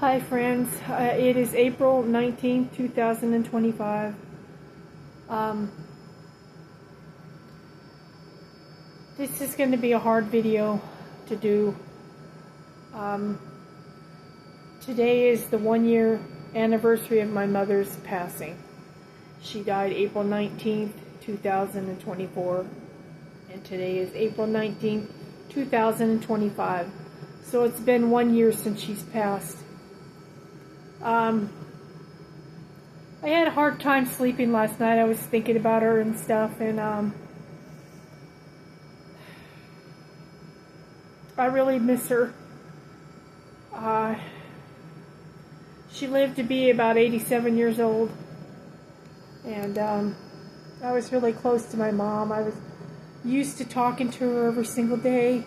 Hi friends, it is April 19th, 2025. This is going to be a hard video to do. Today is the 1-year anniversary of my mother's passing. She died April 19th, 2024, and today is April 19th, 2025. So it's been 1 year since she's passed. I had a hard time sleeping last night. I was thinking about her and stuff, and I really miss her. She lived to be about 87 years old, and I was really close to my mom. I was used to talking to her every single day.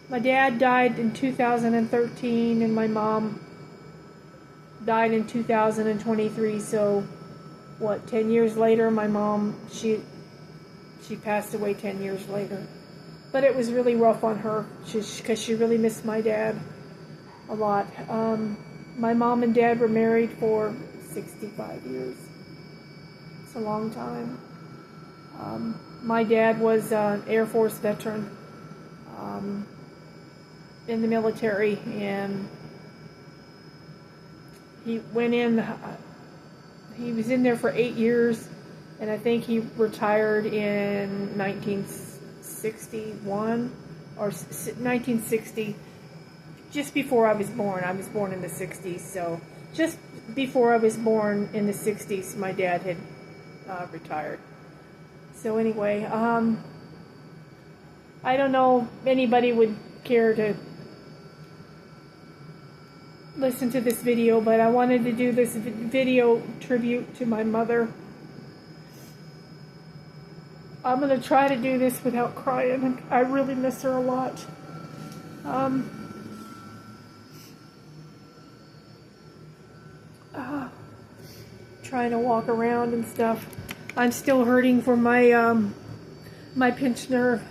My dad died in 2013, and my mom died in 2023. So, 10 years later, my mom, she passed away 10 years later. But it was really rough on her, because she really missed my dad a lot. My mom and dad were married for 65 years. It's a long time. My dad was an Air Force veteran. In the military, and he went in, he was in there for 8 years, and I think he retired in 1961 or 1960, just before I was born. I was born in the 60s, so just before I was born in the 60s, my dad had retired. So anyway, I don't know if anybody would care to listen to this video, but I wanted to do this video tribute to my mother. I'm going to try to do this without crying. I really miss her a lot. Trying to walk around and stuff. I'm still hurting for my my pinched nerve,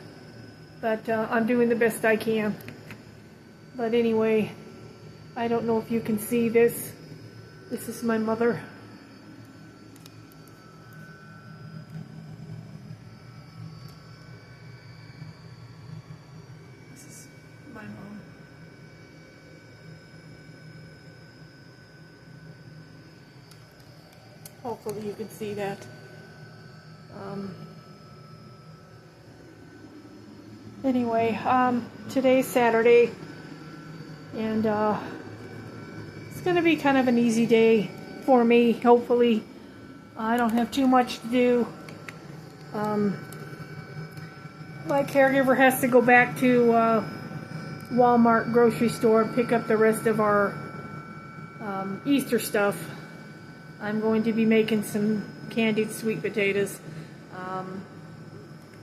but I'm doing the best I can. But anyway, I don't know if you can see this. This is my mother. This is my mom. Hopefully you can see that. Anyway, today's Saturday, and it's going to be kind of an easy day for me, hopefully. I don't have too much to do. My caregiver has to go back to Walmart grocery store and pick up the rest of our Easter stuff. I'm going to be making some candied sweet potatoes.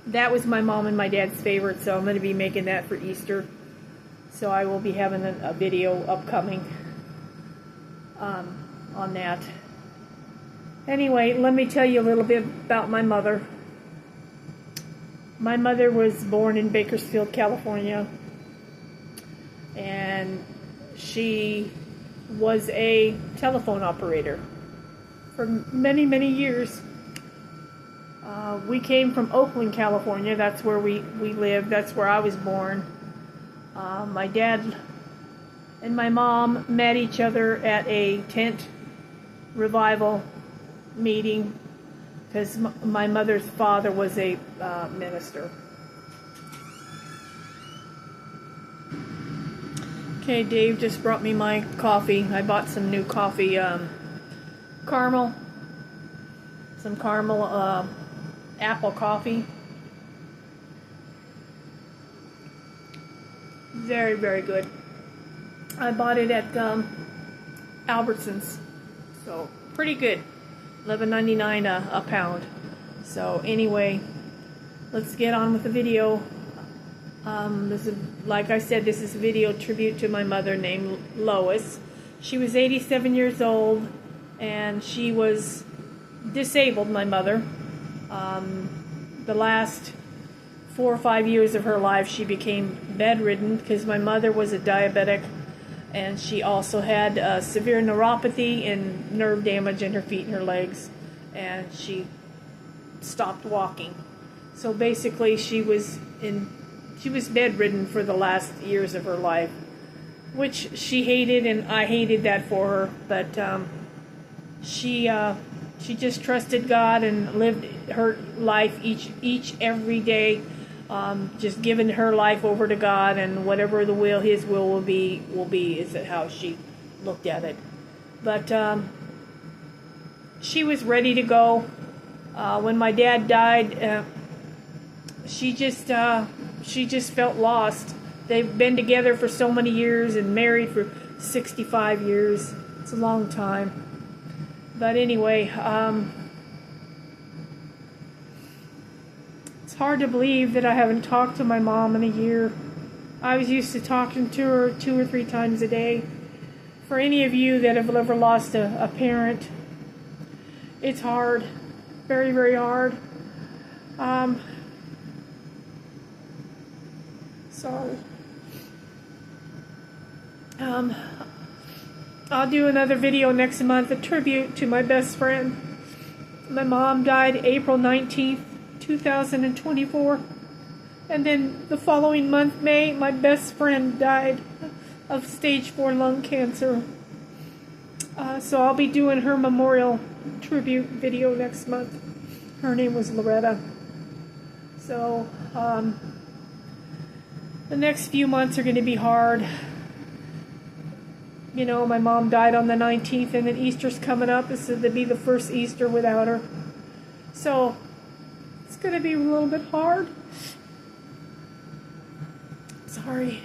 That was my mom and my dad's favorite, so I'm going to be making that for Easter. So I will be having a video upcoming on that. Anyway, let me tell you a little bit about my mother. My mother was born in Bakersfield, California, and she was a telephone operator for many, many years. We came from Oakland, California. That's where we lived. That's where I was born. My dad and my mom met each other at a tent revival meeting, because my mother's father was a minister. Okay, Dave just brought me my coffee. I bought some new coffee, caramel, some caramel apple coffee. Very, very good. I bought it at Albertsons, so pretty good. $11.99 a pound. So anyway, let's get on with the video. This is, like I said, this is a video tribute to my mother named Lois. She was 87 years old, and she was disabled, my mother. The last 4 or 5 years of her life, she became bedridden because my mother was a diabetic, and she also had severe neuropathy and nerve damage in her feet and her legs, and she stopped walking. So basically, she was bedridden for the last years of her life, which she hated, and I hated that for her. But she just trusted God and lived her life every day, just giving her life over to God, and whatever His will be. Is how she looked at it. But she was ready to go. When my dad died, she just felt lost. They've been together for so many years and married for 65 years. It's a long time. But anyway, it's hard to believe that I haven't talked to my mom in a year. I was used to talking to her 2 or 3 times a day. For any of you that have ever lost a parent, it's hard. Very, very hard. Sorry. I'll do another video next month, a tribute to my best friend. My mom died April 19th, 2024. And then the following month, May, my best friend died of stage 4 lung cancer. So I'll be doing her memorial tribute video next month. Her name was Loretta. So, the next few months are going to be hard. You know, my mom died on the 19th, and then Easter's coming up. This is to be the first Easter without her. So, it's going to be a little bit hard. Sorry.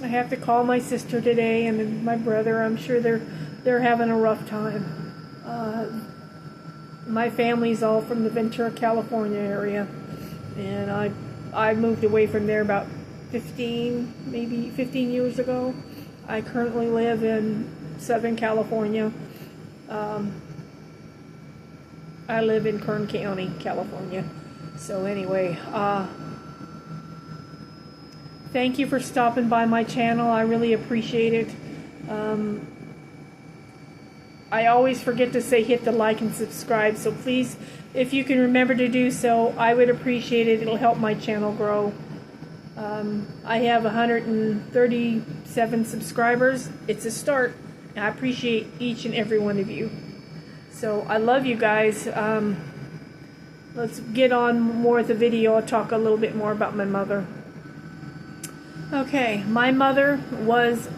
I have to call my sister today, and then my brother. I'm sure they're having a rough time. My family's all from the Ventura, California area, and I moved away from there about 15 years ago. I currently live in Southern California. I live in Kern County, California. So anyway, thank you for stopping by my channel. I really appreciate it. I always forget to say hit the like and subscribe, so please, if you can remember to do so, I would appreciate it. It'll help my channel grow. I have 137 subscribers. It's a start. I appreciate each and every one of you. So I love you guys. Let's get on more with the video. I'll talk a little bit more about my mother. Okay, my mother was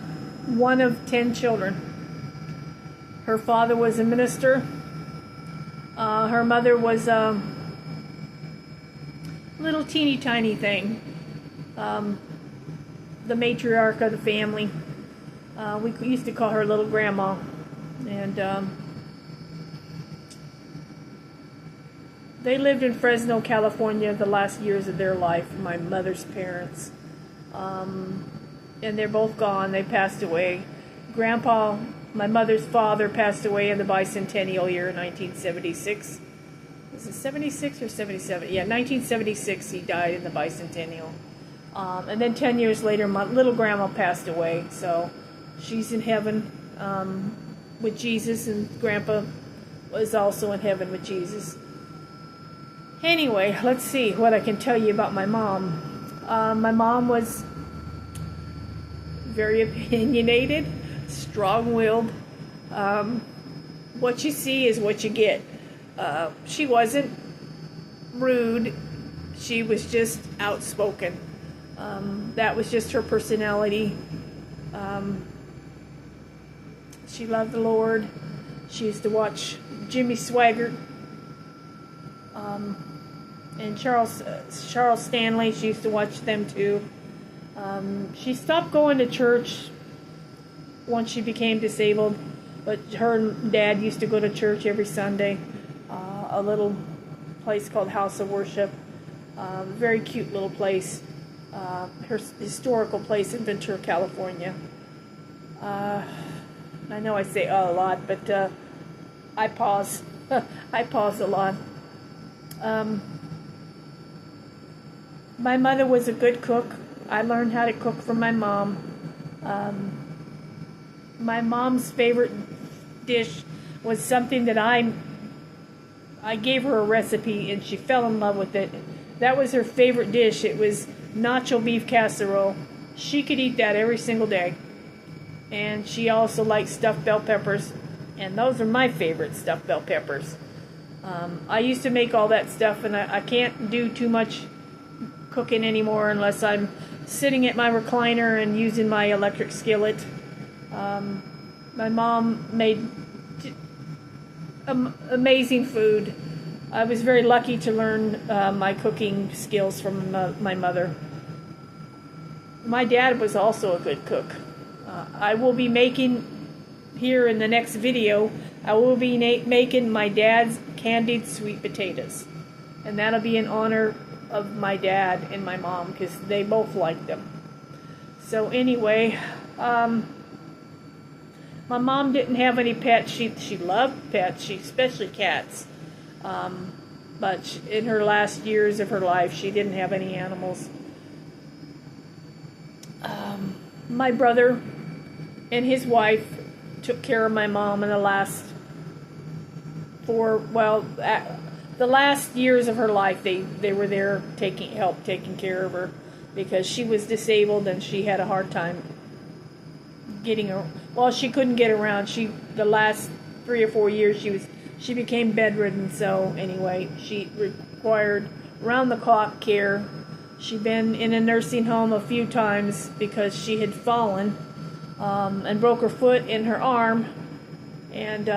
one of 10 children. Her father was a minister. Her mother was a little teeny tiny thing. The matriarch of the family. We used to call her Little Grandma. And they lived in Fresno, California the last years of their life, my mother's parents. And they're both gone. They passed away. Grandpa, my mother's father, passed away in the bicentennial year in 1976. Was it 76 or 77? Yeah, 1976 he died in the bicentennial. And then 10 years later, my little grandma passed away. So she's in heaven with Jesus, and Grandpa was also in heaven with Jesus. Anyway, let's see what I can tell you about my mom. My mom was very opinionated, strong-willed. What you see is what you get. She wasn't rude. She was just outspoken. That was just her personality. She loved the Lord. She used to watch Jimmy Swaggart and Charles Stanley. She used to watch them too. She stopped going to church once she became disabled, but her and Dad used to go to church every Sunday. A little place called House of Worship. Very cute little place. Her historical place in Ventura, California. I know I say a lot, but I pause. I pause a lot. My mother was a good cook. I learned how to cook from my mom. My mom's favorite dish was something that I gave her a recipe and she fell in love with it. That was her favorite dish. It was nacho beef casserole. She could eat that every single day. And she also liked stuffed bell peppers. And those are my favorite, stuffed bell peppers. I used to make all that stuff, and I can't do too much cooking anymore unless I'm sitting at my recliner and using my electric skillet. My mom made amazing food. I was very lucky to learn my cooking skills from my mother. My dad was also a good cook. I will be making, here in the next video, I will be making my dad's candied sweet potatoes. And that'll be in honor of my dad and my mom, because they both liked them. So anyway, my mom didn't have any pets. She loved pets, especially cats. But in her last years of her life, she didn't have any animals. My brother and his wife took care of my mom in the last the last years of her life. They were there taking care of her, because she was disabled and she had a hard time getting her. Well, she couldn't get around. The last 3 or 4 years she became bedridden. So anyway, she required round-the-clock care. She'd been in a nursing home a few times because she had fallen and broke her foot and her arm, and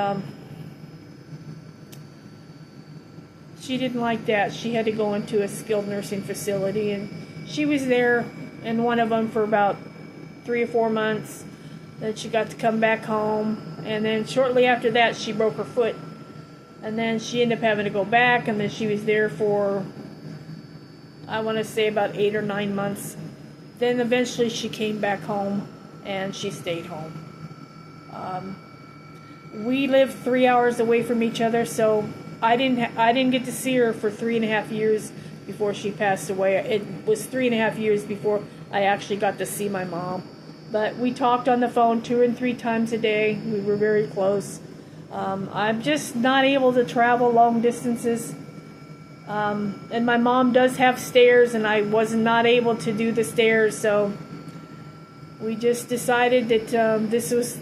she didn't like that. She had to go into a skilled nursing facility, and she was there in one of them for about 3 or 4 months. Then she got to come back home, and then shortly after that she broke her foot, and then she ended up having to go back, and then she was there for, I want to say, about 8 or 9 months. Then eventually she came back home, and she stayed home. We lived 3 hours away from each other, so I didn't get to see her for 3.5 years before she passed away. It was 3.5 years before I actually got to see my mom. But we talked on the phone 2 and 3 times a day. We were very close. I'm just not able to travel long distances. And my mom does have stairs, and I was not able to do the stairs, so we just decided that this was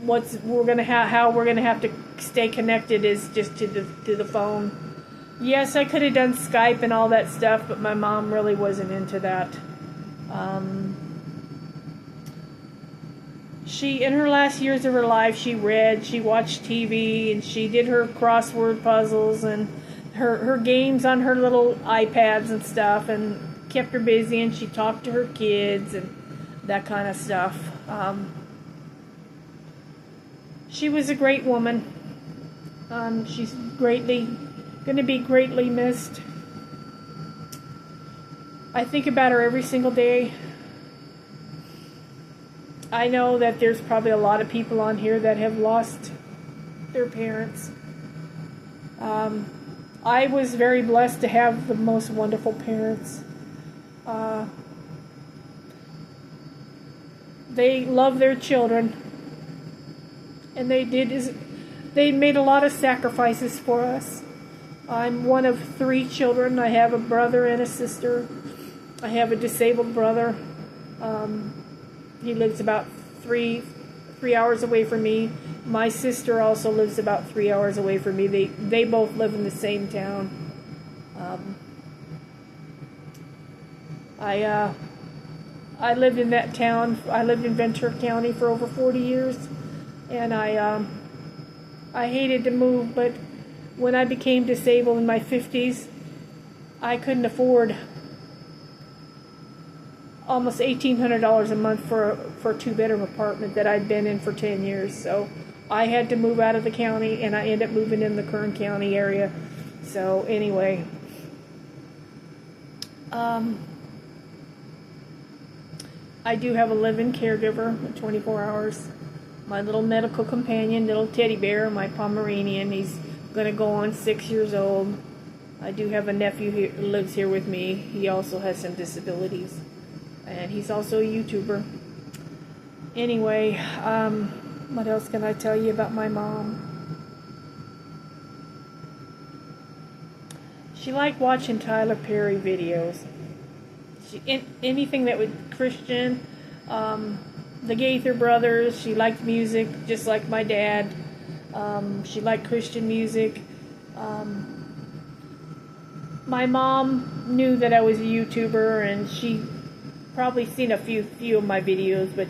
how we're gonna have to stay connected, is just to the phone. Yes, I could have done Skype and all that stuff, but my mom really wasn't into that. She, in her last years of her life, she read, she watched TV, and she did her crossword puzzles and her games on her little iPads and stuff, and kept her busy, and she talked to her kids and that kind of stuff. She was a great woman. She's going to be greatly missed. I think about her every single day. I know that there's probably a lot of people on here that have lost their parents. I was very blessed to have the most wonderful parents. They love their children, and they made a lot of sacrifices for us. I'm one of 3 children. I have a brother and a sister. I have a disabled brother. He lives about 3 hours away from me. My sister also lives about 3 hours away from me. They both live in the same town. I lived in that town. I lived in Ventura County for over 40 years, and I hated to move, but when I became disabled in my 50s, I couldn't afford almost $1,800 a month for a 2-bedroom apartment that I'd been in for 10 years. So I had to move out of the county, and I ended up moving in the Kern County area. So anyway, I do have a live-in caregiver, 24 hours. My little medical companion, little teddy bear, my Pomeranian. He's going to go on 6 years old. I do have a nephew who lives here with me. He also has some disabilities, and he's also a YouTuber. Anyway, what else can I tell you about my mom? She liked watching Tyler Perry videos. Anything that was Christian, the Gaither brothers. She liked music, just like my dad. She liked Christian music. My mom knew that I was a YouTuber, and she probably seen a few of my videos, but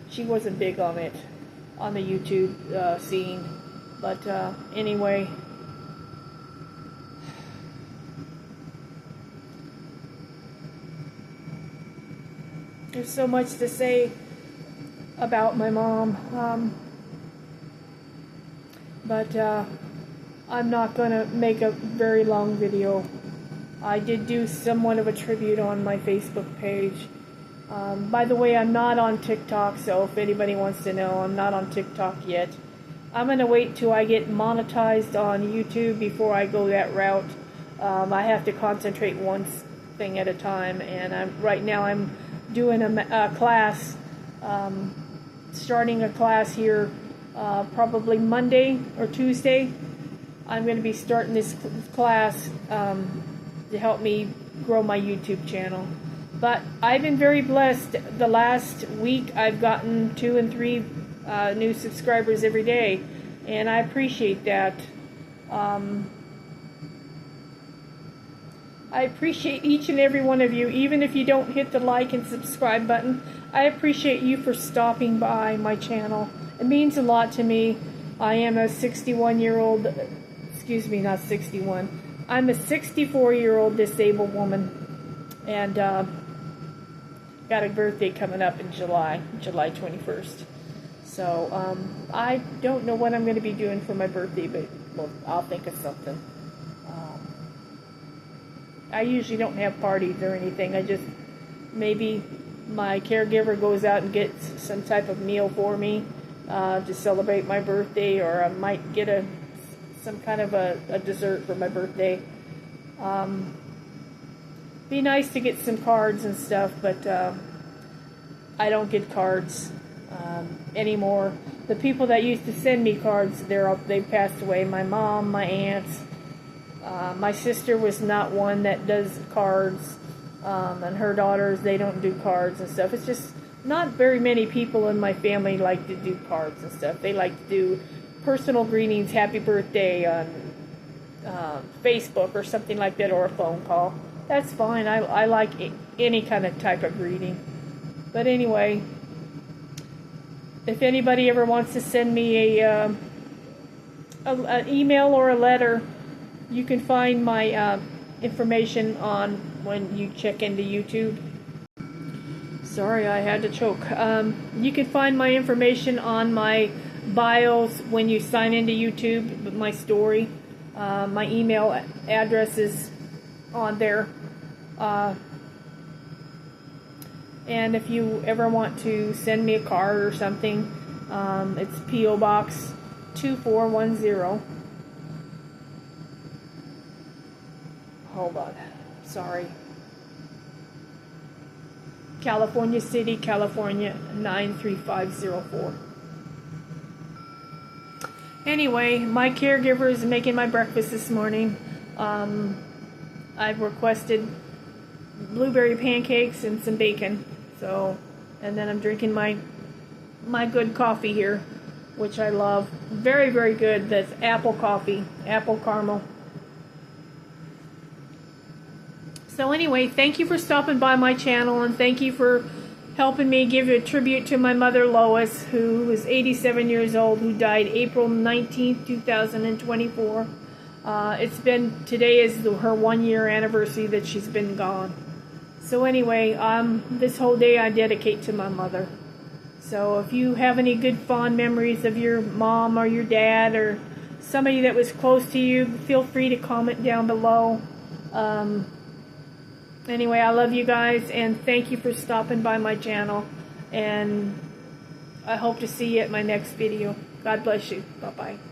she wasn't big on it, on the YouTube scene. But anyway, there's so much to say about my mom, but I'm not gonna make a very long video. I did do somewhat of a tribute on my Facebook page. By the way, I'm not on TikTok, so if anybody wants to know, I'm not on TikTok yet. I'm going to wait till I get monetized on YouTube before I go that route. I have to concentrate one thing at a time, and right now I'm doing a class, starting a class here probably Monday or Tuesday. I'm going to be starting this class to help me grow my YouTube channel. But I've been very blessed. The last week I've gotten 2 and 3 new subscribers every day, and I appreciate that. I appreciate each and every one of you, even if you don't hit the like and subscribe button. I appreciate you for stopping by my channel. It means a lot to me. I am a 61-year-old, excuse me, not 61. I'm a 64-year-old disabled woman, and got a birthday coming up in July 21st. So I don't know what I'm going to be doing for my birthday, but well, I'll think of something. I usually don't have parties or anything. I just, maybe my caregiver goes out and gets some type of meal for me to celebrate my birthday, or I might get some kind of a dessert for my birthday. Be nice to get some cards and stuff, but I don't get cards anymore. The people that used to send me cards, they've passed away. My mom, my aunts, my sister was not one that does cards, and her daughters, they don't do cards and stuff. It's just not very many people in my family like to do cards and stuff. They like to do personal greetings, happy birthday on Facebook or something like that, or a phone call. That's fine. I like any kind of type of greeting. But anyway, if anybody ever wants to send me an email or a letter, you can find my information on when you check into YouTube. Sorry, I had to choke. You can find my information on my bios when you sign into YouTube, my story. My email address is on there. And if you ever want to send me a card or something, it's P.O. Box 2410. Hold on. Sorry. California City, California 93504. Anyway, my caregiver is making my breakfast this morning. I've requested blueberry pancakes and some bacon. So, and then I'm drinking my good coffee here, which I love. Very, very good. That's apple coffee, apple caramel. So anyway, thank you for stopping by my channel, and thank you for helping me give a tribute to my mother, Lois, who was 87 years old, who died April 19th, 2024. Today is her 1-year anniversary that she's been gone. So anyway, this whole day I dedicate to my mother. So if you have any good fond memories of your mom or your dad or somebody that was close to you, feel free to comment down below. Anyway, I love you guys, and thank you for stopping by my channel, and I hope to see you at my next video. God bless you. Bye-bye.